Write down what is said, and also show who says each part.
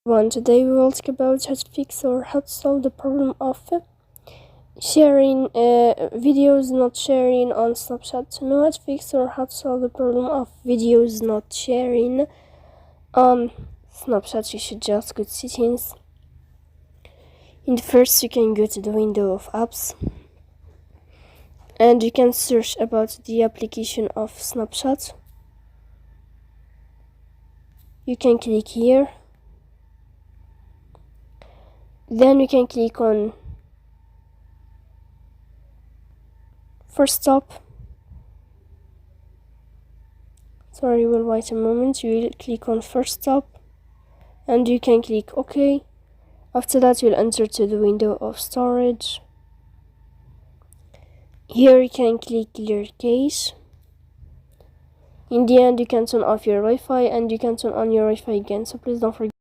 Speaker 1: Today we will talk about how to fix or how to solve the problem of sharing videos not sharing on Snapchat. To know how to fix or how to solve the problem of videos not sharing on Snapchat, you should just go to settings. In first, you can go to the window of apps and you can search about the application of Snapchat. You can click here. Then you can click on first stop. Sorry, we'll wait a moment. You will click on first stop and you can click OK. After that, you'll enter to the window of storage. Here you can click clear cache. In the end, you can turn off your Wi-Fi and you can turn on your Wi-Fi again, so please don't forget.